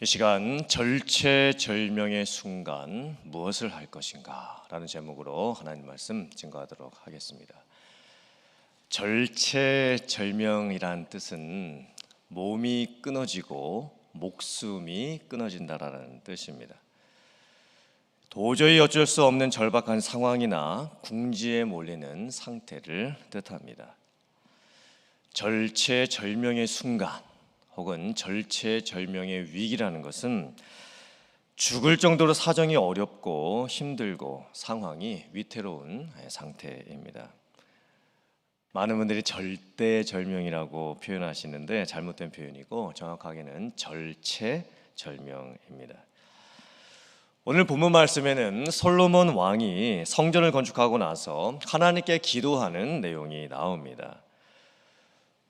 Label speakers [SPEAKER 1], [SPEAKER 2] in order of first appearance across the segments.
[SPEAKER 1] 이 시간 절체절명의 순간 무엇을 할 것인가 라는 제목으로 하나님 말씀 증거하도록 하겠습니다. 절체절명이란 뜻은 몸이 끊어지고 목숨이 끊어진다라는 뜻입니다. 도저히 어쩔 수 없는 절박한 상황이나 궁지에 몰리는 상태를 뜻합니다. 절체절명의 순간 혹은 절체절명의 위기라는 것은 죽을 정도로 사정이 어렵고 힘들고 상황이 위태로운 상태입니다. 많은 분들이 절대절명이라고 표현하시는데 잘못된 표현이고 정확하게는 절체절명입니다. 오늘 본문 말씀에는 솔로몬 왕이 성전을 건축하고 나서 하나님께 기도하는 내용이 나옵니다.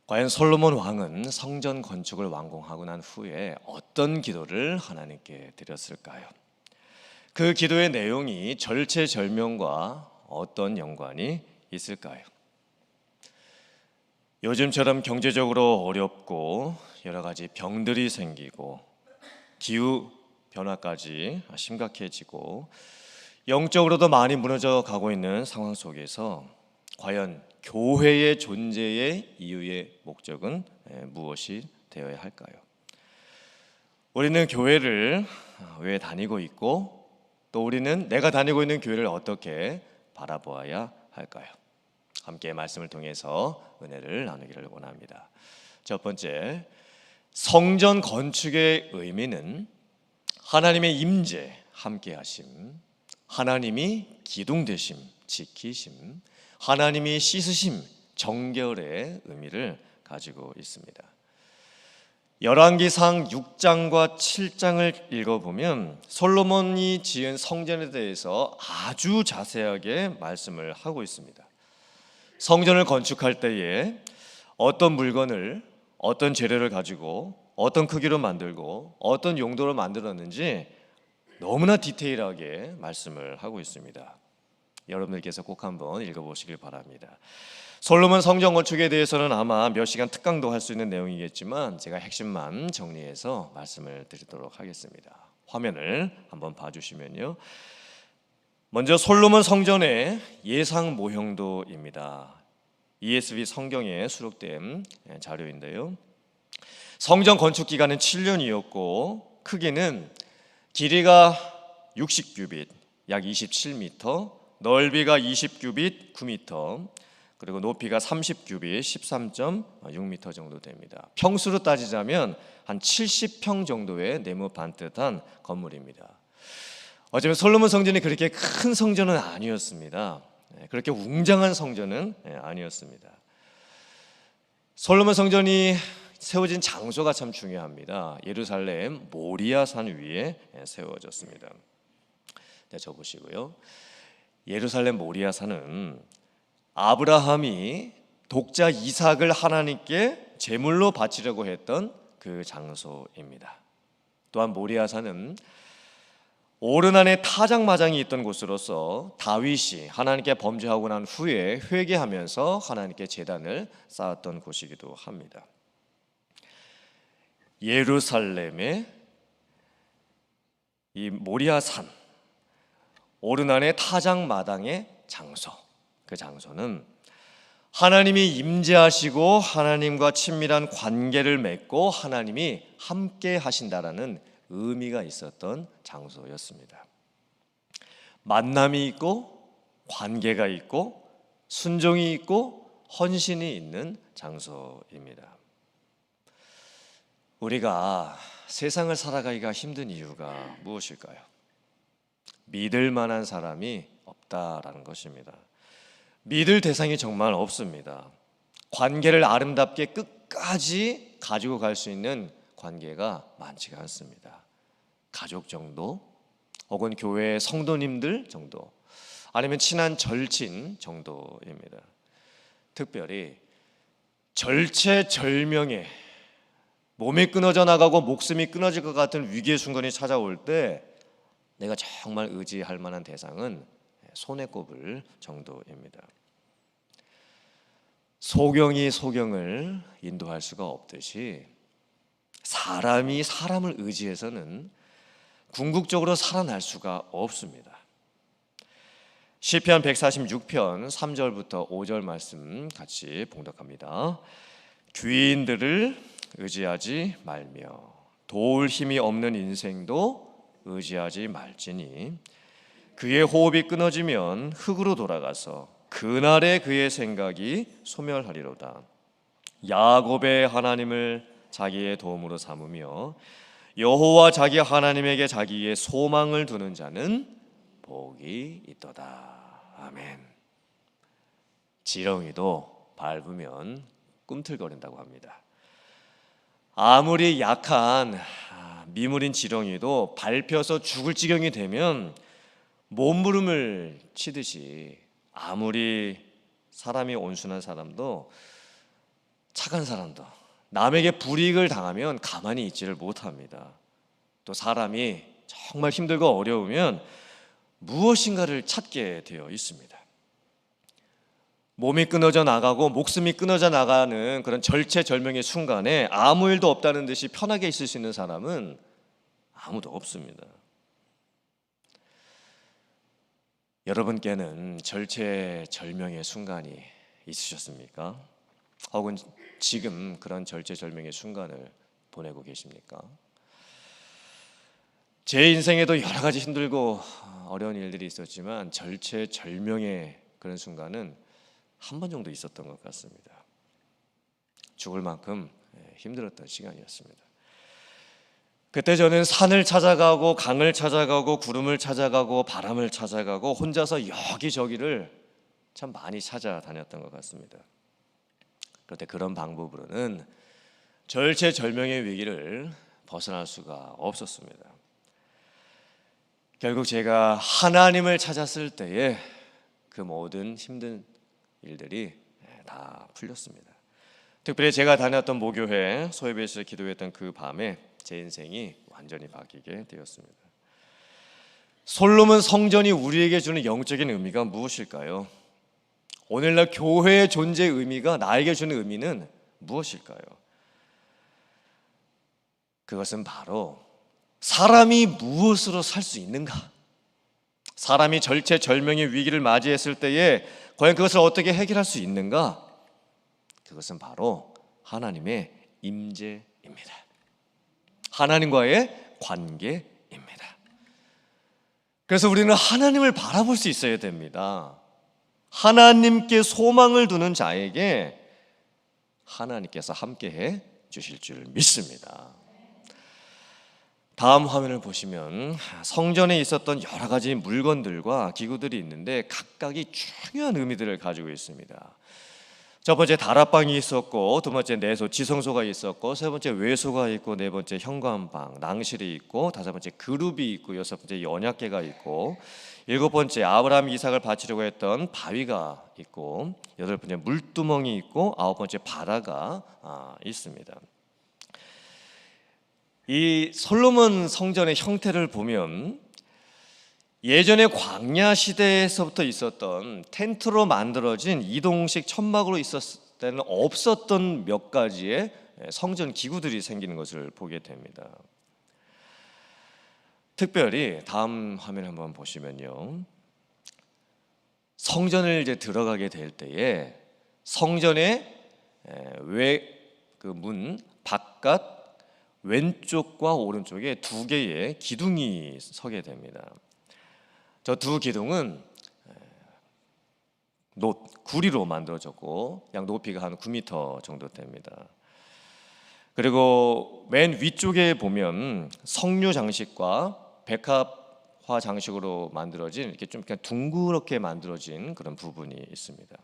[SPEAKER 1] 과연 솔로몬 왕은 성전 건축을 완공하고 난 후에 어떤 기도를 하나님께 드렸을까요? 그 기도의 내용이 절체절명과 어떤 연관이 있을까요? 요즘처럼 경제적으로 어렵고 여러 가지 병들이 생기고 기후 변화까지 심각해지고 영적으로도 많이 무너져 가고 있는 상황 속에서 과연 교회의 존재의 이유의 목적은 무엇이 되어야 할까요? 우리는 교회를 왜 다니고 있고 또 우리는 내가 다니고 있는 교회를 어떻게 바라보아야 할까요? 함께 말씀을 통해서 은혜를 나누기를 원합니다. 첫 번째, 성전 건축의 의미는 하나님의 임재, 함께하심, 하나님이 기둥되심, 지키심, 하나님이 씻으심, 정결의 의미를 가지고 있습니다. 열왕기상 6장과 7장을 읽어보면 솔로몬이 지은 성전에 대해서 아주 자세하게 말씀을 하고 있습니다. 성전을 건축할 때에 어떤 물건을 어떤 재료를 가지고 어떤 크기로 만들고 어떤 용도로 만들었는지 너무나 디테일하게 말씀을 하고 있습니다. 여러분들께서 꼭 한번 읽어보시길 바랍니다. 솔로몬 성전 건축에 대해서는 아마 몇 시간 특강도 할 수 있는 내용이겠지만 제가 핵심만 정리해서 말씀을 드리도록 하겠습니다. 화면을 한번 봐주시면요. 먼저 솔로몬 성전의 예상 모형도입니다. ESV 성경에 수록된 자료인데요. 성전 건축 기간은 7년이었고 크기는 길이가 60규빗, 약 27m, 넓이가 20규빗, 9m, 그리고 높이가 30규빗, 13.6m 정도 됩니다. 평수로 따지자면 한 70평 정도의 네모 반듯한 건물입니다. 어쩌면 솔로몬 성전이 그렇게 큰 성전은 아니었습니다. 그렇게 웅장한 성전은 아니었습니다. 솔로몬 성전이 세워진 장소가 참 중요합니다. 예루살렘 모리아산 위에 세워졌습니다. 네, 적으시고요. 예루살렘 모리아산은 아브라함이 독자 이삭을 하나님께 제물로 바치려고 했던 그 장소입니다. 또한 모리아산은 오르난의 타작마장이 있던 곳으로서 다윗이 하나님께 범죄하고 난 후에 회개하면서 하나님께 제단을 쌓았던 곳이기도 합니다. 예루살렘의 이 모리아산, 오르난의 타작마당의 장소, 그 장소는 하나님이 임재하시고 하나님과 친밀한 관계를 맺고 하나님이 함께 하신다라는 의미가 있었던 장소였습니다. 만남이 있고 관계가 있고 순종이 있고 헌신이 있는 장소입니다. 우리가 세상을 살아가기가 힘든 이유가 무엇일까요? 믿을 만한 사람이 없다라는 것입니다. 믿을 대상이 정말 없습니다. 관계를 아름답게 끝까지 가지고 갈 수 있는 관계가 많지가 않습니다. 가족 정도 혹은 교회 성도님들 정도 아니면 친한 절친 정도입니다. 특별히 절체절명의 몸이 끊어져 나가고 목숨이 끊어질 것 같은 위기의 순간이 찾아올 때 내가 정말 의지할 만한 대상은 손에 꼽을 정도입니다. 소경이 소경을 인도할 수가 없듯이 사람이 사람을 의지해서는 궁극적으로 살아날 수가 없습니다. 시편 146편 3절부터 5절 말씀 같이 봉독합니다. 귀인들을 의지하지 말며 도울 힘이 없는 인생도 의지하지 말지니 그의 호흡이 끊어지면 흙으로 돌아가서 그날에 그의 생각이 소멸하리로다. 야곱의 하나님을 자기의 도움으로 삼으며 여호와 자기 하나님에게 자기의 소망을 두는 자는 복이 있도다. 아멘. 지렁이도 밟으면 꿈틀거린다고 합니다. 아무리 약한 미물인 지렁이도 밟혀서 죽을 지경이 되면 몸부림을 치듯이 아무리 사람이 온순한 사람도 착한 사람도 남에게 불이익을 당하면 가만히 있지를 못합니다. 또 사람이 정말 힘들고 어려우면 무엇인가를 찾게 되어 있습니다. 몸이 끊어져 나가고 목숨이 끊어져 나가는 그런 절체절명의 순간에 아무 일도 없다는 듯이 편하게 있을 수 있는 사람은 아무도 없습니다. 여러분께는 절체절명의 순간이 있으셨습니까? 혹은 지금 그런 절체절명의 순간을 보내고 계십니까? 제 인생에도 여러 가지 힘들고 어려운 일들이 있었지만 절체절명의 그런 순간은 한 번 정도 있었던 것 같습니다. 죽을 만큼 힘들었던 시간이었습니다. 그때 저는 산을 찾아가고 강을 찾아가고 구름을 찾아가고 바람을 찾아가고 혼자서 여기저기를 참 많이 찾아다녔던 것 같습니다. 그런데 그런 방법으로는 절체절명의 위기를 벗어날 수가 없었습니다. 결국 제가 하나님을 찾았을 때에 그 모든 힘든 일들이 다 풀렸습니다. 특별히 제가 다녔던 모교회 소예배에서 기도했던 그 밤에 제 인생이 완전히 바뀌게 되었습니다. 솔로몬 성전이 우리에게 주는 영적인 의미가 무엇일까요? 오늘날 교회의 존재의 의미가 나에게 주는 의미는 무엇일까요? 그것은 바로 사람이 무엇으로 살 수 있는가? 사람이 절체절명의 위기를 맞이했을 때에 과연 그것을 어떻게 해결할 수 있는가? 그것은 바로 하나님의 임재입니다. 하나님과의 관계입니다. 그래서 우리는 하나님을 바라볼 수 있어야 됩니다. 하나님께 소망을 두는 자에게 하나님께서 함께해 주실 줄 믿습니다. 다음 화면을 보시면 성전에 있었던 여러 가지 물건들과 기구들이 있는데 각각이 중요한 의미들을 가지고 있습니다. 첫 번째 다락방이 있었고, 두 번째 내소 지성소가 있었고, 세 번째 외소가 있고, 네 번째 현관방 낭실이 있고, 다섯 번째 그룹이 있고, 여섯 번째 연약궤가 있고, 일곱 번째 아브라함 이삭을 바치려고 했던 바위가 있고, 여덟 번째 물두멍이 있고, 아홉 번째 바다가 있습니다. 이 솔로몬 성전의 형태를 보면 예전에 광야 시대에서부터 있었던 텐트로 만들어진 이동식 천막으로 있었을 때는 없었던 몇 가지의 성전 기구들이 생기는 것을 보게 됩니다. 특별히 다음 화면 한번 보시면요, 성전을 이제 들어가게 될 때에 성전의 그 문 바깥 왼쪽과 오른쪽에 두 개의 기둥이 서게 됩니다. 저 두 기둥은 구리로 만들어졌고 약 높이가 한 9m 정도 됩니다. 그리고 맨 위쪽에 보면 석류 장식과 백합화 장식으로 만들어진 이렇게 좀 둥그렇게 만들어진 그런 부분이 있습니다.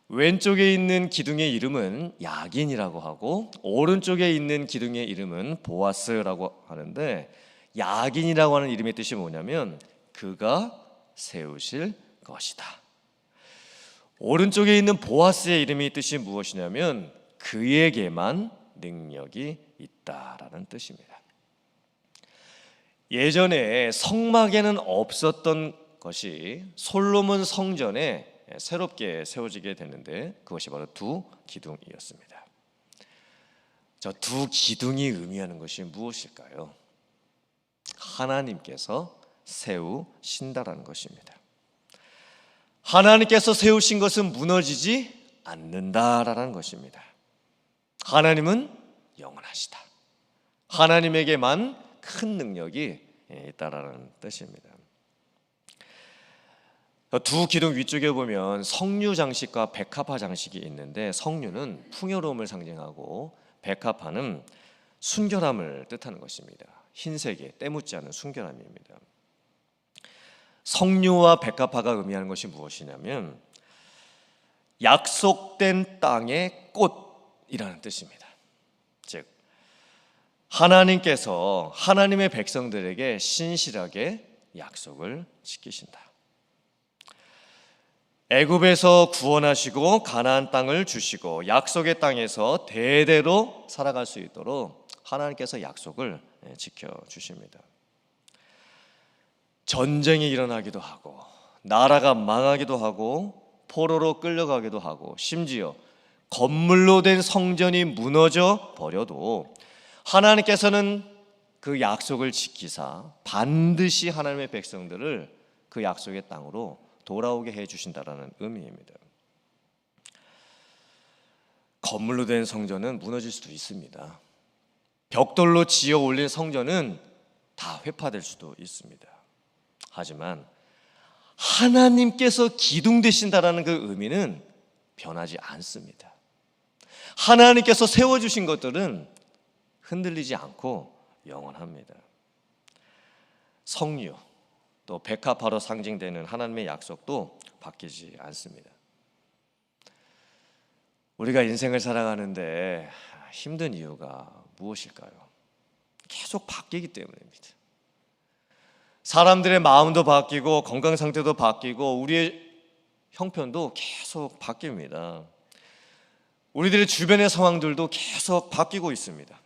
[SPEAKER 1] 왼쪽에 있는 기둥의 이름은 야긴이라고 하고 오른쪽에 있는 기둥의 이름은 보아스라고 하는데, 야긴이라고 하는 이름의 뜻이 뭐냐면 그가 세우실 것이다. 오른쪽에 있는 보아스의 이름의 뜻이 무엇이냐면 그에게만 능력이 있다라는 뜻입니다. 예전에 성막에는 없었던 것이 솔로몬 성전에 새롭게 세워지게 됐는데 그것이 바로 두 기둥이었습니다. 저 두 기둥이 의미하는 것이 무엇일까요? 하나님께서 세우신다라는 것입니다. 하나님께서 세우신 것은 무너지지 않는다라는 것입니다. 하나님은 영원하시다. 하나님에게만 큰 능력이 있다라는 뜻입니다. 두 기둥 위쪽에 보면 성류 장식과 백합화 장식이 있는데, 성류는 풍요로움을 상징하고 백합화는 순결함을 뜻하는 것입니다. 흰색에 때묻지 않은 순결함입니다. 성류와 백합화가 의미하는 것이 무엇이냐면 약속된 땅의 꽃이라는 뜻입니다. 즉 하나님께서 하나님의 백성들에게 신실하게 약속을 지키신다. 애굽에서 구원하시고 가나안 땅을 주시고 약속의 땅에서 대대로 살아갈 수 있도록 하나님께서 약속을 지켜주십니다. 전쟁이 일어나기도 하고 나라가 망하기도 하고 포로로 끌려가기도 하고 심지어 건물로 된 성전이 무너져 버려도 하나님께서는 그 약속을 지키사 반드시 하나님의 백성들을 그 약속의 땅으로 돌아오게 해주신다라는 의미입니다. 건물로 된 성전은 무너질 수도 있습니다. 벽돌로 지어 올린 성전은 다 회파될 수도 있습니다. 하지만 하나님께서 기둥 되신다라는 그 의미는 변하지 않습니다. 하나님께서 세워주신 것들은 흔들리지 않고 영원합니다. 성류 또 백합화로 상징되는 하나님의 약속도 바뀌지 않습니다. 우리가 인생을 살아가는데 힘든 이유가 무엇일까요? 계속 바뀌기 때문입니다. 사람들의 마음도 바뀌고 건강 상태도 바뀌고 우리의 형편도 계속 바뀝니다. 우리들의 주변의 상황들도 계속 바뀌고 있습니다.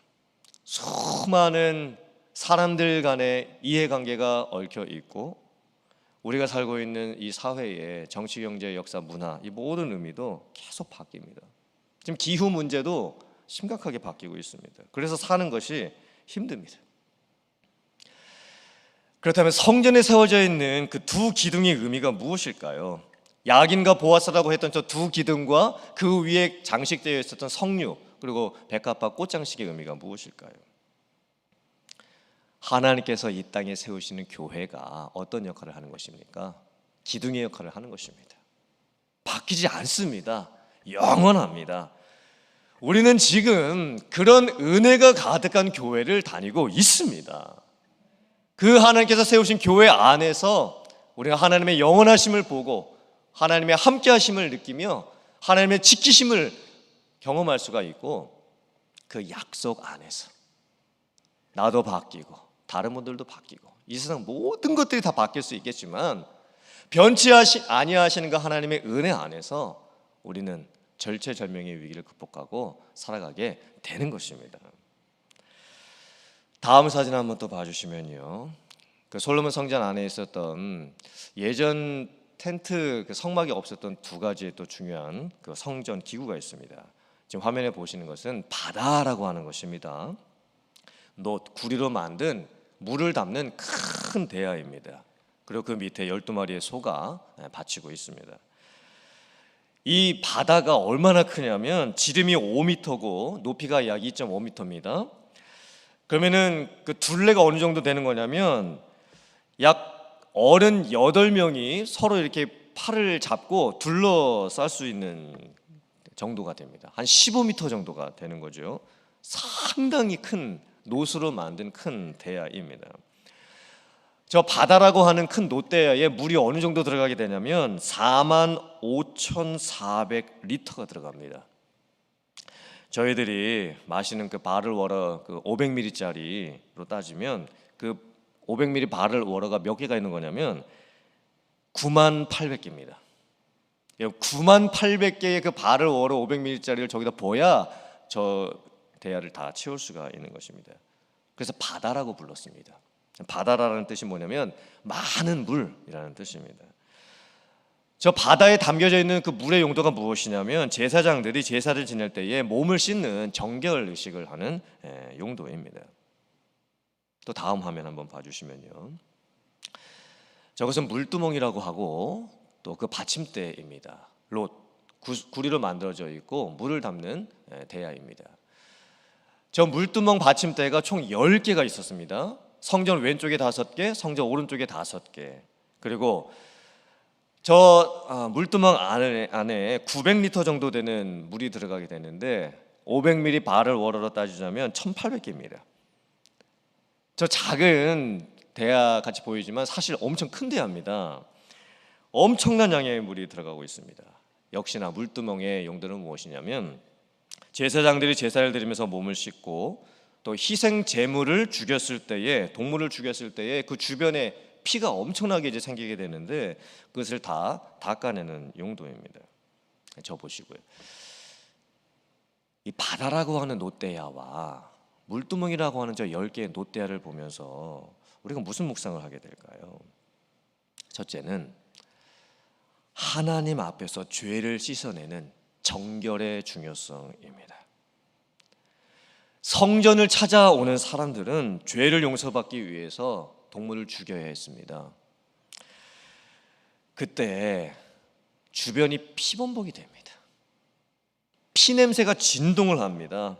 [SPEAKER 1] 수많은 사람들 간의 이해관계가 얽혀 있고 우리가 살고 있는 이 사회의 정치, 경제, 역사, 문화 이 모든 의미도 계속 바뀝니다. 지금 기후 문제도 심각하게 바뀌고 있습니다. 그래서 사는 것이 힘듭니다. 그렇다면 성전에 세워져 있는 그 두 기둥의 의미가 무엇일까요? 야긴과 보아스라고 했던 저 두 기둥과 그 위에 장식되어 있었던 성류 그리고 백합화 꽃장식의 의미가 무엇일까요? 하나님께서 이 땅에 세우시는 교회가 어떤 역할을 하는 것입니까? 기둥의 역할을 하는 것입니다. 바뀌지 않습니다. 영원합니다. 우리는 지금 그런 은혜가 가득한 교회를 다니고 있습니다. 그 하나님께서 세우신 교회 안에서 우리가 하나님의 영원하심을 보고 하나님의 함께하심을 느끼며 하나님의 지키심을 경험할 수가 있고 그 약속 안에서 나도 바뀌고 다른 분들도 바뀌고 이 세상 모든 것들이 다 바뀔 수 있겠지만 변치 아니하시는 그 하나님의 은혜 안에서 우리는 절체절명의 위기를 극복하고 살아가게 되는 것입니다. 다음 사진 한번 또 봐주시면요, 그 솔로몬 성전 안에 있었던 예전 텐트 그 성막이 없었던 두 가지의 또 중요한 그 성전 기구가 있습니다. 지금 화면에 보시는 것은 바다라고 하는 것입니다. 구리로 만든 물을 담는 큰 대야입니다. 그리고 그 밑에 12마리의 소가 받치고 있습니다. 이 바다가 얼마나 크냐면 지름이 5m고 높이가 약 2.5m입니다. 그러면은 그 둘레가 어느 정도 되는 거냐면 약 어른 8명이 서로 이렇게 팔을 잡고 둘러쌀 수 있는 정도가 됩니다. 한 15m 정도가 되는 거죠. 상당히 큰 노수로 만든 큰 대야입니다. 저 바다라고 하는 큰 노대야에 물이 어느 정도 들어가게 되냐면 45,400리터가 들어갑니다. 저희들이 마시는 그 바를 워러 그 500ml짜리로 따지면 그 500ml 바를 워러가 몇 개가 있는 거냐면 98,000개입니다. 98,000개의 그 바를 워러 500ml짜리를 저기다 부어야 저 대야를 다 채울 수가 있는 것입니다. 그래서 바다라고 불렀습니다. 바다라는 뜻이 뭐냐면 많은 물이라는 뜻입니다. 저 바다에 담겨져 있는 그 물의 용도가 무엇이냐면 제사장들이 제사를 지낼 때에 몸을 씻는 정결 의식을 하는 용도입니다. 또 다음 화면 한번 봐주시면요, 저것은 물두멍이라고 하고 또 그 받침대입니다. 롯, 구리로 만들어져 있고 물을 담는 대야입니다. 저 물두멍 받침대가 총 10개가 있었습니다. 성전 왼쪽에 5개, 성전 오른쪽에 5개. 그리고 저 물두멍 안에 900리터 정도 되는 물이 들어가게 되는데 500ml 바를 월어로 따지자면 1800개입니다. 저 작은 대야 같이 보이지만 사실 엄청 큰 대야입니다. 엄청난 양의 물이 들어가고 있습니다. 역시나 물두멍의 용도는 무엇이냐면 제사장들이 제사를 드리면서 몸을 씻고 또 희생 제물을 죽였을 때에, 동물을 죽였을 때에 그 주변에 피가 엄청나게 이제 생기게 되는데 그것을 다 닦아내는 용도입니다. 저 보시고요. 이 바다라고 하는 놋대야와 물두멍이라고 하는 저 10개의 놋대야를 보면서 우리가 무슨 묵상을 하게 될까요? 첫째는 하나님 앞에서 죄를 씻어내는 정결의 중요성입니다. 성전을 찾아오는 사람들은 죄를 용서받기 위해서 동물을 죽여야 했습니다. 그때 주변이 피범벅이 됩니다. 피냄새가 진동을 합니다.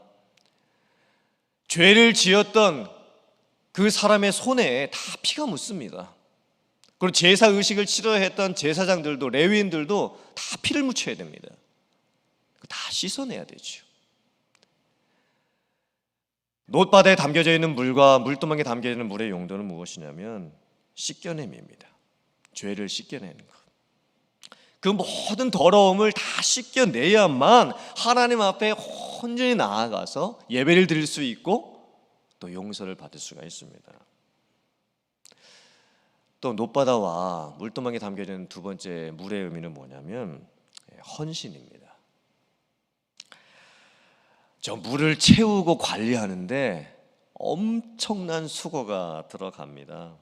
[SPEAKER 1] 죄를 지었던 그 사람의 손에 다 피가 묻습니다. 그리고 제사 의식을 치러야 했던 제사장들도 레위인들도 다 피를 묻혀야 됩니다. 다 씻어내야 되죠. 놋바다에 담겨져 있는 물과 물두멍에 담겨져 있는 물의 용도는 무엇이냐면 씻겨냄입니다. 죄를 씻겨내는 것. 그 모든 더러움을 다 씻겨내야만 하나님 앞에 온전히 나아가서 예배를 드릴 수 있고 또 용서를 받을 수가 있습니다. 또 놋바다와 물두멍에 담겨진 두 번째 물의 의미는 뭐냐면 헌신입니다. 저 물을 채우고 관리하는데 엄청난 수고가 들어갑니다.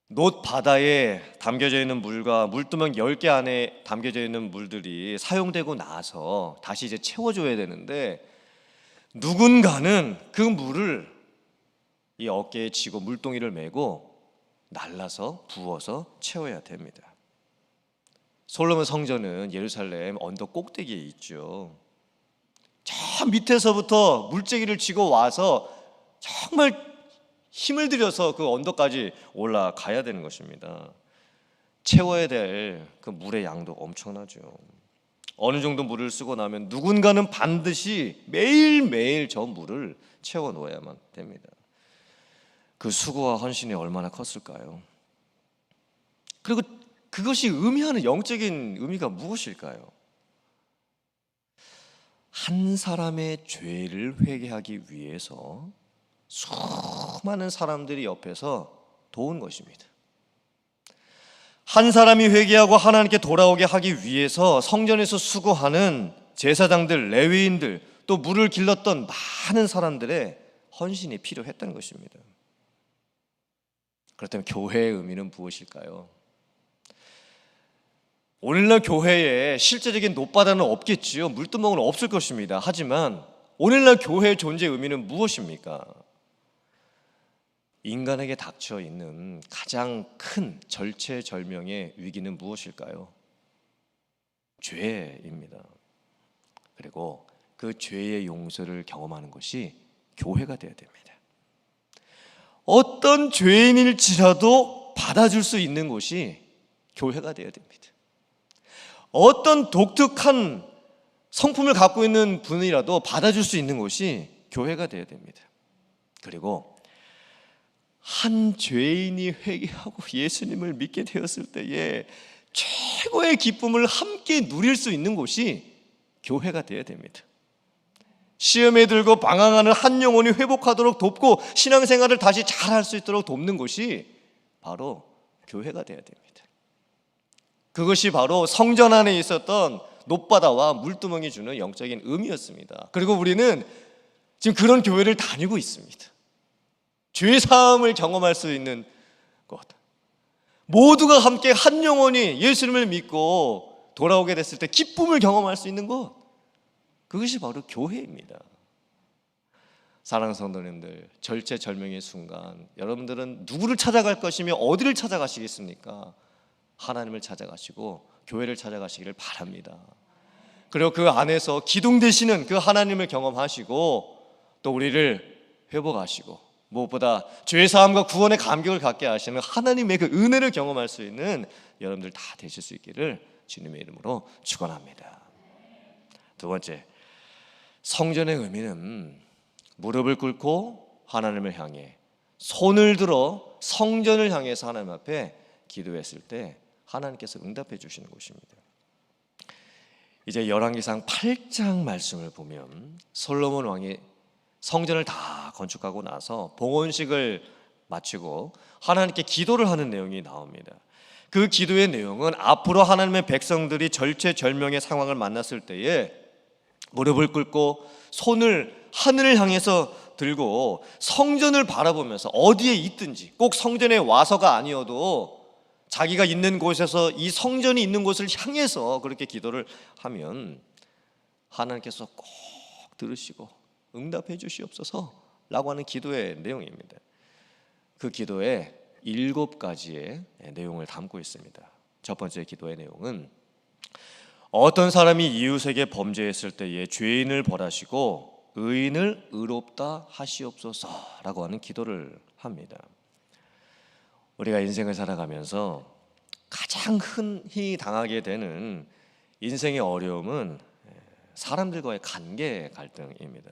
[SPEAKER 1] 놋바다에 담겨져 있는 물과 물두멍 10개 안에 담겨져 있는 물들이 사용되고 나서 다시 이제 채워줘야 되는데 누군가는 그 물을 이 어깨에 쥐고 물동이를 메고 날라서 부어서 채워야 됩니다. 솔로몬 성전은 예루살렘 언덕 꼭대기에 있죠. 저 밑에서부터 물쟁이를 쥐고 와서 정말 힘을 들여서 그 언덕까지 올라가야 되는 것입니다. 채워야 될 그 물의 양도 엄청나죠. 어느 정도 물을 쓰고 나면 누군가는 반드시 매일매일 저 물을 채워 놓아야만 됩니다. 그 수고와 헌신이 얼마나 컸을까요? 그리고 그것이 의미하는 영적인 의미가 무엇일까요? 한 사람의 죄를 회개하기 위해서 수많은 사람들이 옆에서 도운 것입니다. 한 사람이 회개하고 하나님께 돌아오게 하기 위해서 성전에서 수고하는 제사장들, 레위인들, 또 물을 길렀던 많은 사람들의 헌신이 필요했다는 것입니다. 그렇다면 교회의 의미는 무엇일까요? 오늘날 교회에 실제적인 놋바다는 없겠지요. 물두멍은 없을 것입니다. 하지만 오늘날 교회의 존재의 의미는 무엇입니까? 인간에게 닥쳐 있는 가장 큰 절체절명의 위기는 무엇일까요? 죄입니다. 그리고 그 죄의 용서를 경험하는 것이 교회가 되어야 됩니다. 어떤 죄인일지라도 받아줄 수 있는 곳이 교회가 되어야 됩니다. 어떤 독특한 성품을 갖고 있는 분이라도 받아줄 수 있는 곳이 교회가 되어야 됩니다. 그리고 한 죄인이 회개하고 예수님을 믿게 되었을 때에 최고의 기쁨을 함께 누릴 수 있는 곳이 교회가 되어야 됩니다. 시험에 들고 방황하는 한 영혼이 회복하도록 돕고 신앙생활을 다시 잘할 수 있도록 돕는 곳이 바로 교회가 되어야 됩니다. 그것이 바로 성전 안에 있었던 놋바다와 물두멍이 주는 영적인 의미였습니다. 그리고 우리는 지금 그런 교회를 다니고 있습니다. 죄 사함을 경험할 수 있는 곳, 모두가 함께 한 영혼이 예수님을 믿고 돌아오게 됐을 때 기쁨을 경험할 수 있는 것, 그것이 바로 교회입니다. 사랑하는 성도님들, 절체절명의 순간 여러분들은 누구를 찾아갈 것이며 어디를 찾아가시겠습니까? 하나님을 찾아가시고 교회를 찾아가시기를 바랍니다. 그리고 그 안에서 기둥되시는 그 하나님을 경험하시고 또 우리를 회복하시고 무엇보다 죄사함과 구원의 감격을 갖게 하시는 하나님의 그 은혜를 경험할 수 있는 여러분들 다 되실 수 있기를 주님의 이름으로 축원합니다. 두 번째, 성전의 의미는 무릎을 꿇고 하나님을 향해 손을 들어 성전을 향해서 하나님 앞에 기도했을 때 하나님께서 응답해 주시는 곳입니다. 이제 열왕기상 8장 말씀을 보면 솔로몬 왕이 성전을 다 건축하고 나서 봉헌식을 마치고 하나님께 기도를 하는 내용이 나옵니다. 그 기도의 내용은 앞으로 하나님의 백성들이 절체절명의 상황을 만났을 때에 무릎을 꿇고 손을 하늘을 향해서 들고 성전을 바라보면서 어디에 있든지, 꼭 성전에 와서가 아니어도 자기가 있는 곳에서 이 성전이 있는 곳을 향해서 그렇게 기도를 하면 하나님께서 꼭 들으시고 응답해 주시옵소서 라고 하는 기도의 내용입니다. 그 기도에 7가지의 내용을 담고 있습니다. 첫 번째 기도의 내용은 어떤 사람이 이웃에게 범죄했을 때에 죄인을 벌하시고 의인을 의롭다 하시옵소서라고 하는 기도를 합니다. 우리가 인생을 살아가면서 가장 흔히 당하게 되는 인생의 어려움은 사람들과의 관계 갈등입니다.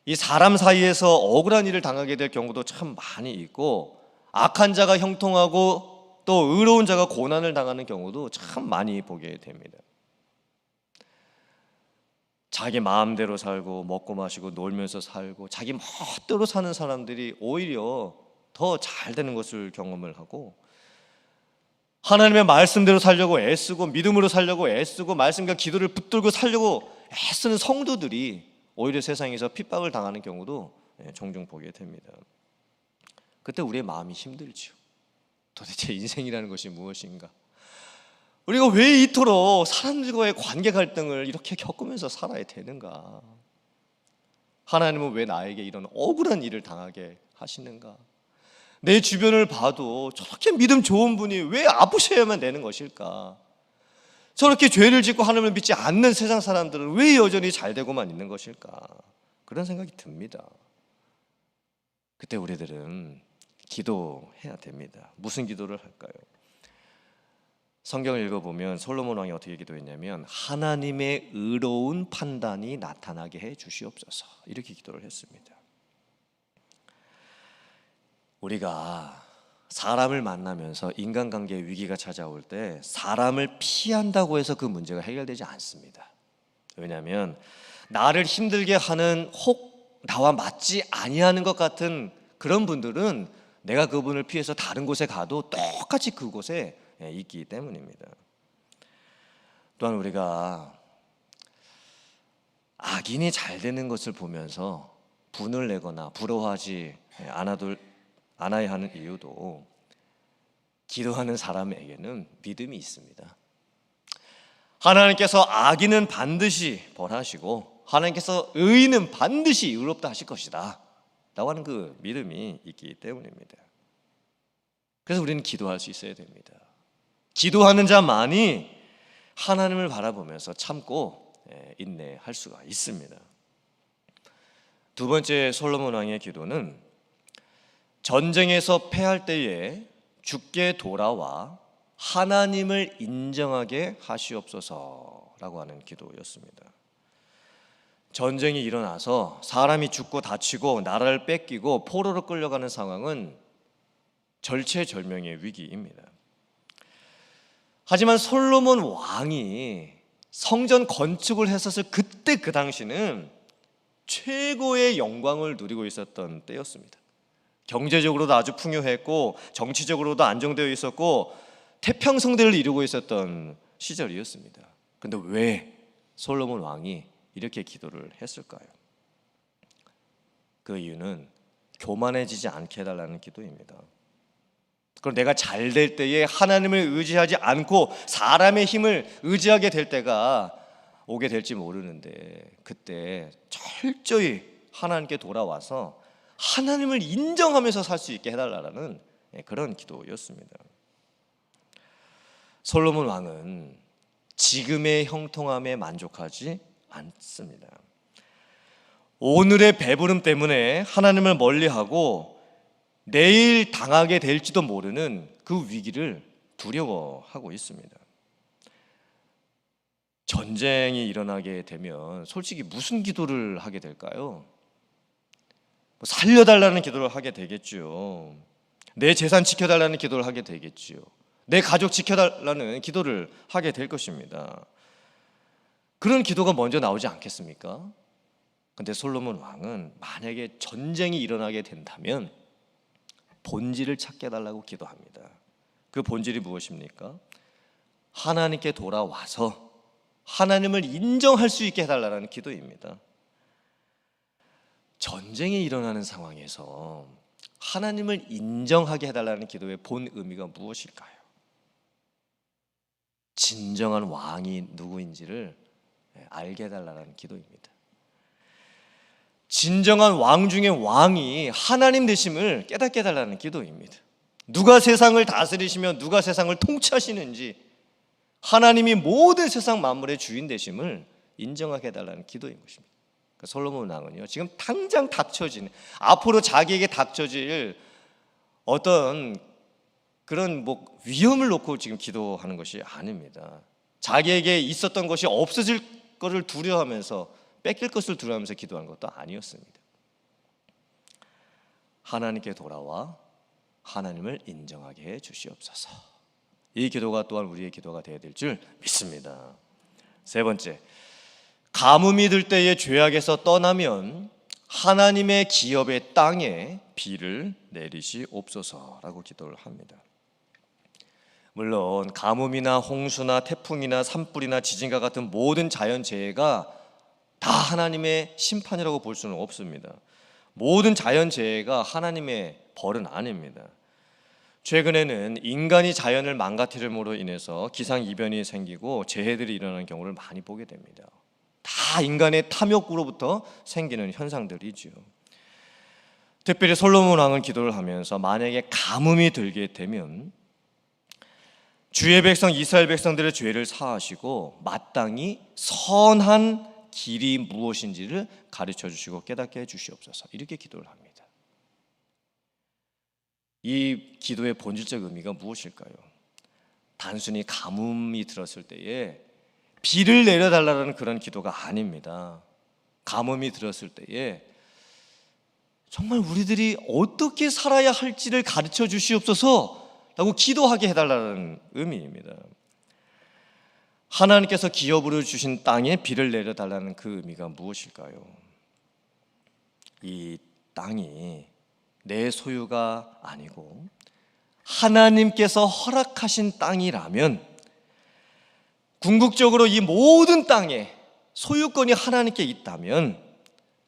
[SPEAKER 1] 이 사람 사이에서 억울한 일을 당하게 될 경우도 참 많이 있고, 악한 자가 형통하고 또 의로운 자가 고난을 당하는 경우도 참 많이 보게 됩니다. 자기 마음대로 살고 먹고 마시고 놀면서 살고 자기 멋대로 사는 사람들이 오히려 더 잘 되는 것을 경험을 하고, 하나님의 말씀대로 살려고 애쓰고 믿음으로 살려고 애쓰고 말씀과 기도를 붙들고 살려고 애쓰는 성도들이 오히려 세상에서 핍박을 당하는 경우도 종종 보게 됩니다. 그때 우리의 마음이 힘들죠. 도대체 인생이라는 것이 무엇인가? 우리가 왜 이토록 사람들과의 관계 갈등을 이렇게 겪으면서 살아야 되는가? 하나님은 왜 나에게 이런 억울한 일을 당하게 하시는가? 내 주변을 봐도 저렇게 믿음 좋은 분이 왜 아프셔야만 되는 것일까? 저렇게 죄를 짓고 하나님을 믿지 않는 세상 사람들은 왜 여전히 잘 되고만 있는 것일까? 그런 생각이 듭니다. 그때 우리들은 기도해야 됩니다. 무슨 기도를 할까요? 성경을 읽어보면 솔로몬 왕이 어떻게 기도했냐면 하나님의 의로운 판단이 나타나게 해 주시옵소서, 이렇게 기도를 했습니다. 우리가 사람을 만나면서 인간관계에 위기가 찾아올 때 사람을 피한다고 해서 그 문제가 해결되지 않습니다. 왜냐하면 나를 힘들게 하는, 혹 나와 맞지 아니하는 것 같은 그런 분들은 내가 그분을 피해서 다른 곳에 가도 똑같이 그곳에 있기 때문입니다. 또한 우리가 악인이 잘 되는 것을 보면서 분을 내거나 부러워하지 않아야 하는 이유도 기도하는 사람에게는 믿음이 있습니다. 하나님께서 악인은 반드시 벌하시고 하나님께서 의인은 반드시 의롭다 하실 것이다 라고 하는 그 믿음이 있기 때문입니다. 그래서 우리는 기도할 수 있어야 됩니다. 기도하는 자만이 하나님을 바라보면서 참고 인내할 수가 있습니다. 두 번째 솔로몬 왕의 기도는 전쟁에서 패할 때에 주께 돌아와 하나님을 인정하게 하시옵소서라고 하는 기도였습니다. 전쟁이 일어나서 사람이 죽고 다치고 나라를 뺏기고 포로로 끌려가는 상황은 절체절명의 위기입니다. 하지만 솔로몬 왕이 성전 건축을 했었을 그때 그 당시는 최고의 영광을 누리고 있었던 때였습니다. 경제적으로도 아주 풍요했고 정치적으로도 안정되어 있었고 태평성대를 이루고 있었던 시절이었습니다. 그런데 왜 솔로몬 왕이 이렇게 기도를 했을까요? 그 이유는 교만해지지 않게 해달라는 기도입니다. 그럼 내가 잘 될 때에 하나님을 의지하지 않고 사람의 힘을 의지하게 될 때가 오게 될지 모르는데, 그때 철저히 하나님께 돌아와서 하나님을 인정하면서 살 수 있게 해달라는 그런 기도였습니다. 솔로몬 왕은 지금의 형통함에 만족하지 않습니다. 오늘의 배부름 때문에 하나님을 멀리하고 내일 당하게 될지도 모르는 그 위기를 두려워하고 있습니다. 전쟁이 일어나게 되면 솔직히 무슨 기도를 하게 될까요? 살려달라는 기도를 하게 되겠죠. 내 재산 지켜달라는 기도를 하게 되겠죠. 내 가족 지켜달라는 기도를 하게 될 것입니다. 그런 기도가 먼저 나오지 않겠습니까? 근데 솔로몬 왕은 만약에 전쟁이 일어나게 된다면 본질을 찾게 해달라고 기도합니다. 그 본질이 무엇입니까? 하나님께 돌아와서 하나님을 인정할 수 있게 해달라는 기도입니다. 전쟁이 일어나는 상황에서 하나님을 인정하게 해달라는 기도의 본 의미가 무엇일까요? 진정한 왕이 누구인지를 알게 해달라는 기도입니다. 진정한 왕 중에 왕이 하나님 되심을 깨닫게 해달라는 기도입니다. 누가 세상을 다스리시며 누가 세상을 통치하시는지, 하나님이 모든 세상 만물의 주인 되심을 인정하게 해달라는 기도인 것입니다. 그러니까 솔로몬 왕은요, 지금 당장 닥쳐지는, 앞으로 자기에게 닥쳐질 어떤 그런 위험을 놓고 지금 기도하는 것이 아닙니다. 자기에게 있었던 것이 없어질 것을 두려워하면서, 뺏길 것을 두려워하면서 기도하는 것도 아니었습니다. 하나님께 돌아와 하나님을 인정하게 해 주시옵소서. 이 기도가 또한 우리의 기도가 되어야 될 줄 믿습니다. 세 번째, 가뭄이 들 때에 죄악에서 떠나면 하나님의 기업의 땅에 비를 내리시옵소서라고 기도를 합니다. 물론 가뭄이나 홍수나 태풍이나 산불이나 지진과 같은 모든 자연재해가 다 하나님의 심판이라고 볼 수는 없습니다. 모든 자연재해가 하나님의 벌은 아닙니다. 최근에는 인간이 자연을 망가뜨림으로 인해서 기상이변이 생기고 재해들이 일어나는 경우를 많이 보게 됩니다. 다 인간의 탐욕으로부터 생기는 현상들이죠. 특별히 솔로몬 왕은 기도를 하면서 만약에 가뭄이 들게 되면 주의 백성 이스라엘 백성들의 죄를 사하시고 마땅히 선한 길이 무엇인지를 가르쳐 주시고 깨닫게 해 주시옵소서, 이렇게 기도를 합니다. 이 기도의 본질적 의미가 무엇일까요? 단순히 가뭄이 들었을 때에 비를 내려달라는 그런 기도가 아닙니다. 가뭄이 들었을 때에 정말 우리들이 어떻게 살아야 할지를 가르쳐 주시옵소서 라고 기도하게 해달라는 의미입니다. 하나님께서 기업으로 주신 땅에 비를 내려달라는 그 의미가 무엇일까요? 이 땅이 내 소유가 아니고 하나님께서 허락하신 땅이라면, 궁극적으로 이 모든 땅에 소유권이 하나님께 있다면,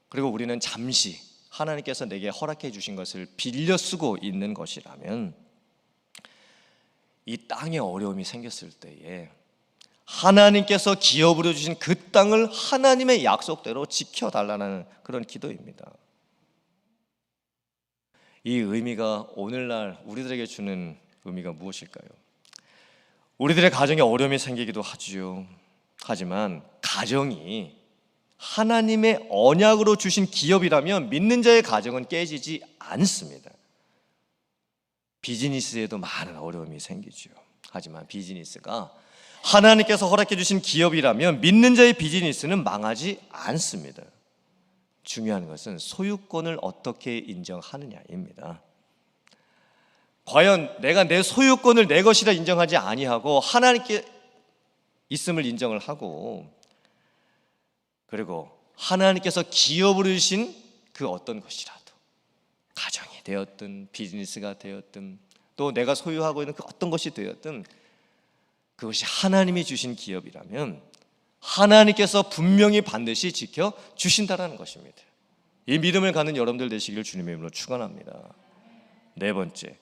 [SPEAKER 1] 그리고 우리는 잠시 하나님께서 내게 허락해 주신 것을 빌려 쓰고 있는 것이라면, 이 땅에 어려움이 생겼을 때에 하나님께서 기업으로 주신 그 땅을 하나님의 약속대로 지켜달라는 그런 기도입니다. 이 의미가 오늘날 우리들에게 주는 의미가 무엇일까요? 우리들의 가정에 어려움이 생기기도 하지요. 하지만 가정이 하나님의 언약으로 주신 기업이라면 믿는 자의 가정은 깨지지 않습니다. 비즈니스에도 많은 어려움이 생기죠. 하지만 비즈니스가 하나님께서 허락해 주신 기업이라면 믿는 자의 비즈니스는 망하지 않습니다. 중요한 것은 소유권을 어떻게 인정하느냐입니다. 과연 내가 내 소유권을 내 것이라 인정하지 아니하고 하나님께 있음을 인정을 하고, 그리고 하나님께서 기업으로 주신 그 어떤 것이라도, 가정이 되었든 비즈니스가 되었든 또 내가 소유하고 있는 그 어떤 것이 되었든 그것이 하나님이 주신 기업이라면 하나님께서 분명히 반드시 지켜 주신다라는 것입니다. 이 믿음을 갖는 여러분들 되시기를 주님의 이름으로 축원합니다. 네 번째,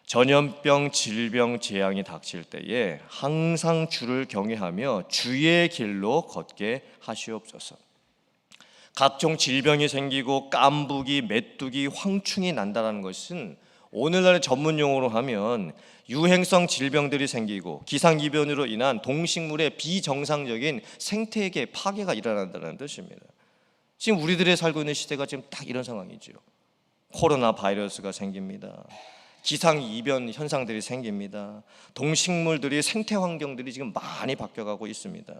[SPEAKER 1] 전염병, 질병, 재앙이 닥칠 때에 항상 주를 경외하며 주의 길로 걷게 하시옵소서. 각종 질병이 생기고 깐부기, 메뚜기, 황충이 난다는 것은 오늘날의 전문 용어로 하면 유행성 질병들이 생기고 기상이변으로 인한 동식물의 비정상적인 생태계 파괴가 일어난다는 뜻입니다. 지금 우리들이 살고 있는 시대가 지금 딱 이런 상황이죠. 코로나 바이러스가 생깁니다. 기상이변 현상들이 생깁니다. 동식물들이 생태 환경들이 지금 많이 바뀌어가고 있습니다.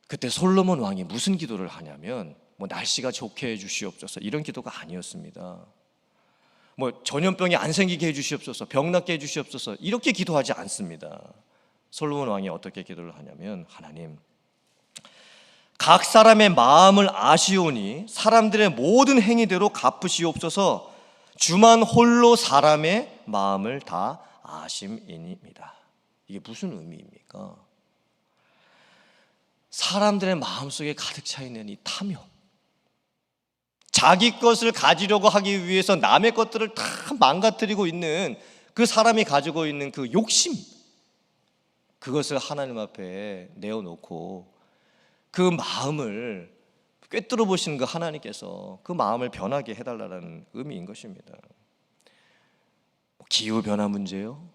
[SPEAKER 1] 그때 솔로몬 왕이 무슨 기도를 하냐면 날씨가 좋게 해주시옵소서 이런 기도가 아니었습니다. 전염병이 안 생기게 해주시옵소서, 병 낫게 해주시옵소서 이렇게 기도하지 않습니다. 솔로몬 왕이 어떻게 기도를 하냐면, 하나님, 각 사람의 마음을 아시오니 사람들의 모든 행위대로 갚으시옵소서. 주만 홀로 사람의 마음을 다 아심이니이다. 이게 무슨 의미입니까? 사람들의 마음속에 가득 차 있는 이 탐욕, 자기 것을 가지려고 하기 위해서 남의 것들을 다 망가뜨리고 있는 그 사람이 가지고 있는 그 욕심, 그것을 하나님 앞에 내어놓고 그 마음을 꿰뚫어 보시는 그 하나님께서 그 마음을 변하게 해달라는 의미인 것입니다. 기후변화 문제요,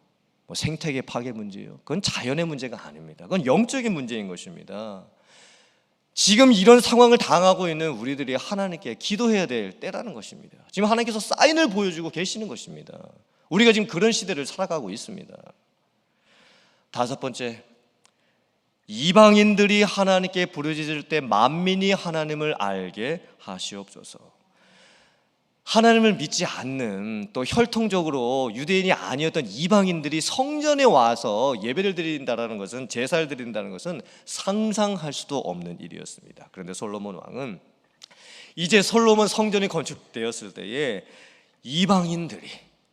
[SPEAKER 1] 생태계 파괴 문제요, 그건 자연의 문제가 아닙니다. 그건 영적인 문제인 것입니다. 지금 이런 상황을 당하고 있는 우리들이 하나님께 기도해야 될 때라는 것입니다. 지금 하나님께서 사인을 보여주고 계시는 것입니다. 우리가 지금 그런 시대를 살아가고 있습니다. 다섯 번째, 이방인들이 하나님께 부르짖을 때 만민이 하나님을 알게 하시옵소서. 하나님을 믿지 않는, 또 혈통적으로 유대인이 아니었던 이방인들이 성전에 와서 예배를 드린다는 것은, 제사를 드린다는 것은 상상할 수도 없는 일이었습니다. 그런데 솔로몬 왕은 이제 솔로몬 성전이 건축되었을 때에 이방인들이,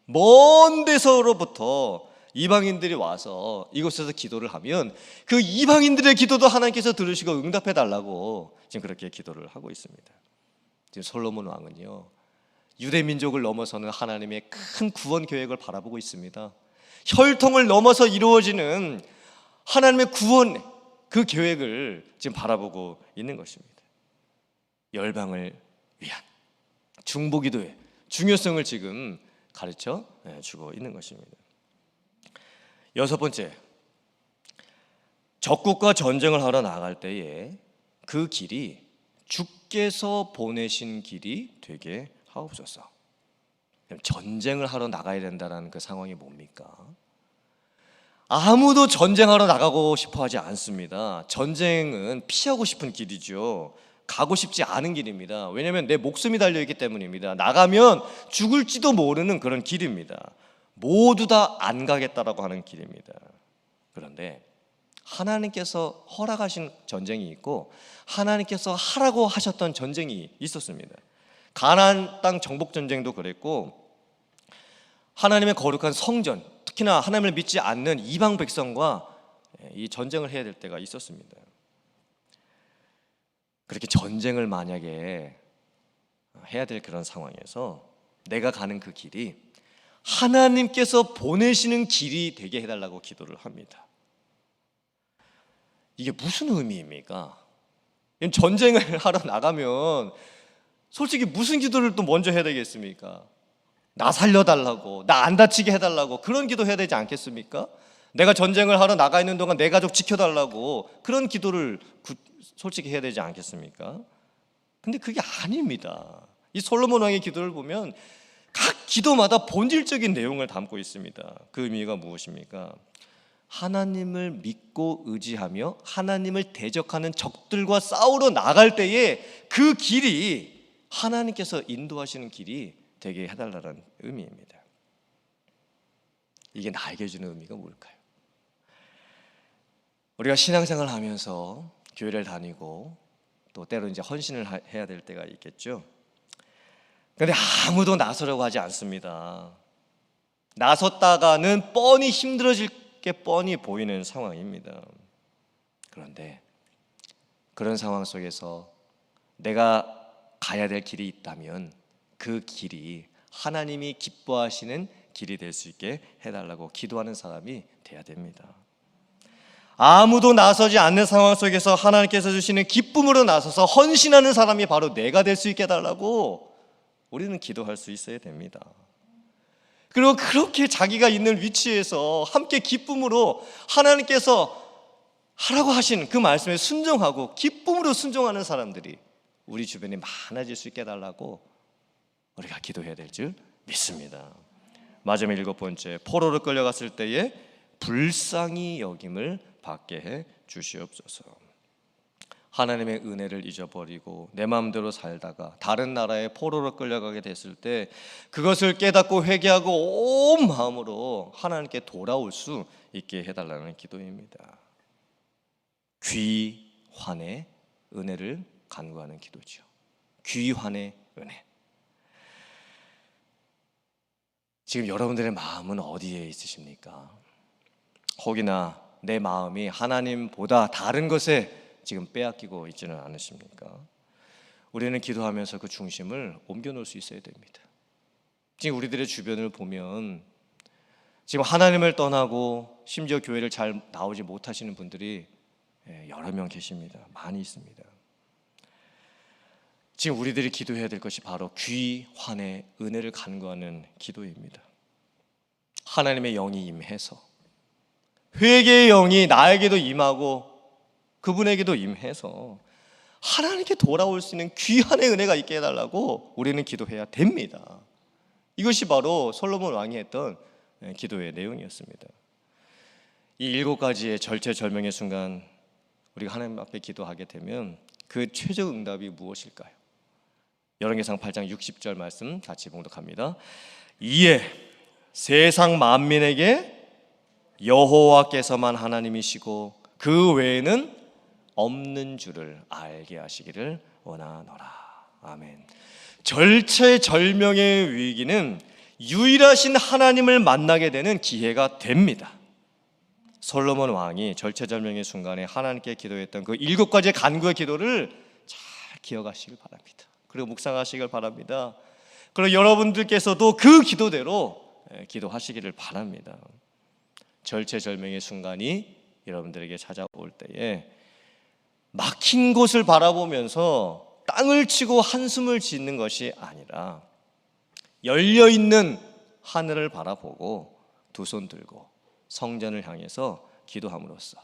[SPEAKER 1] 먼 데서로부터 이방인들이 와서 이곳에서 기도를 하면 그 이방인들의 기도도 하나님께서 들으시고 응답해 달라고 지금 그렇게 기도를 하고 있습니다. 지금 솔로몬 왕은요, 유대 민족을 넘어서는 하나님의 큰 구원 계획을 바라보고 있습니다. 혈통을 넘어서 이루어지는 하나님의 구원, 그 계획을 지금 바라보고 있는 것입니다. 열방을 위한 중보기도의 중요성을 지금 가르쳐 주고 있는 것입니다. 여섯 번째, 적국과 전쟁을 하러 나갈 때에 그 길이 주께서 보내신 길이 되게 하옵소서. 전쟁을 하러 나가야 된다는 그 상황이 뭡니까? 아무도 전쟁하러 나가고 싶어 하지 않습니다. 전쟁은 피하고 싶은 길이죠. 가고 싶지 않은 길입니다. 왜냐하면 내 목숨이 달려있기 때문입니다. 나가면 죽을지도 모르는 그런 길입니다. 모두 다 안 가겠다라고 하는 길입니다. 그런데 하나님께서 허락하신 전쟁이 있고 하나님께서 하라고 하셨던 전쟁이 있었습니다. 가나안 땅 정복 전쟁도 그랬고, 하나님의 거룩한 성전, 특히나 하나님을 믿지 않는 이방 백성과 이 전쟁을 해야 될 때가 있었습니다. 그렇게 전쟁을 만약에 해야 될 그런 상황에서 내가 가는 그 길이 하나님께서 보내시는 길이 되게 해달라고 기도를 합니다. 이게 무슨 의미입니까? 전쟁을 하러 나가면 솔직히 무슨 기도를 또 먼저 해야 되겠습니까? 나 살려달라고, 나 안 다치게 해달라고, 그런 기도 해야 되지 않겠습니까? 내가 전쟁을 하러 나가 있는 동안 내 가족 지켜달라고, 그런 기도를 솔직히 해야 되지 않겠습니까? 근데 그게 아닙니다. 이 솔로몬 왕의 기도를 보면 각 기도마다 본질적인 내용을 담고 있습니다. 그 의미가 무엇입니까? 하나님을 믿고 의지하며 하나님을 대적하는 적들과 싸우러 나갈 때에 그 길이 하나님께서 인도하시는 길이 되게 해달라는 의미입니다. 이게 나에게 주는 의미가 뭘까요? 우리가 신앙생활을 하면서 교회를 다니고 또 때로 이제 헌신을 해야 될 때가 있겠죠. 그런데 아무도 나서려고 하지 않습니다. 나섰다가는 뻔히 힘들어질 게 뻔히 보이는 상황입니다. 그런데 그런 상황 속에서 내가 가야 될 길이 있다면 그 길이 하나님이 기뻐하시는 길이 될 수 있게 해달라고 기도하는 사람이 돼야 됩니다. 아무도 나서지 않는 상황 속에서 하나님께서 주시는 기쁨으로 나서서 헌신하는 사람이 바로 내가 될 수 있게 해달라고 우리는 기도할 수 있어야 됩니다. 그리고 그렇게 자기가 있는 위치에서 함께 기쁨으로 하나님께서 하라고 하신 그 말씀에 순종하고 기쁨으로 순종하는 사람들이 우리 주변에 많아질 수 있게 해달라고 우리가 기도해야 될 줄 믿습니다. 마지막 7번째, 포로로 끌려갔을 때에 불쌍히 여김을 받게 해 주시옵소서. 하나님의 은혜를 잊어버리고 내 마음대로 살다가 다른 나라에 포로로 끌려가게 됐을 때 그것을 깨닫고 회개하고 온 마음으로 하나님께 돌아올 수 있게 해달라는 기도입니다. 귀환의 은혜를 간구하는 기도죠. 귀환의 은혜. 지금 여러분들의 마음은 어디에 있으십니까? 혹이나 내 마음이 하나님보다 다른 것에 지금 빼앗기고 있지는 않으십니까? 우리는 기도하면서 그 중심을 옮겨놓을 수 있어야 됩니다. 지금 우리들의 주변을 보면 지금 하나님을 떠나고 심지어 교회를 잘 나오지 못하시는 분들이 여러 명 계십니다. 많이 있습니다. 지금 우리들이 기도해야 될 것이 바로 귀환의 은혜를 간구하는 기도입니다. 하나님의 영이 임해서 회개의 영이 나에게도 임하고 그분에게도 임해서 하나님께 돌아올 수 있는 귀한의 은혜가 있게 해달라고 우리는 기도해야 됩니다. 이것이 바로 솔로몬 왕이 했던 기도의 내용이었습니다. 이 7가지의 절체절명의 순간 우리가 하나님 앞에 기도하게 되면 그 최적 응답이 무엇일까요? 열왕기상 8장 60절 말씀 같이 봉독합니다. 이에 세상 만민에게 여호와께서만 하나님이시고 그 외에는 없는 줄을 알게 하시기를 원하노라. 아멘. 절체절명의 위기는 유일하신 하나님을 만나게 되는 기회가 됩니다. 솔로몬 왕이 절체절명의 순간에 하나님께 기도했던 그 7가지의 간구의 기도를 잘 기억하시길 바랍니다. 그리고 묵상하시길 바랍니다. 그리고 여러분들께서도 그 기도대로 기도하시기를 바랍니다. 절체절명의 순간이 여러분들에게 찾아올 때에 막힌 곳을 바라보면서 땅을 치고 한숨을 짓는 것이 아니라 열려있는 하늘을 바라보고 두 손 들고 성전을 향해서 기도함으로써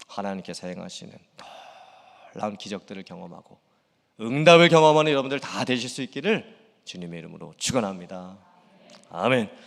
[SPEAKER 1] 하나님께서 행하시는 놀라운 기적들을 경험하고 응답을 경험하는 여러분들 다 되실 수 있기를 주님의 이름으로 축원합니다. 아멘.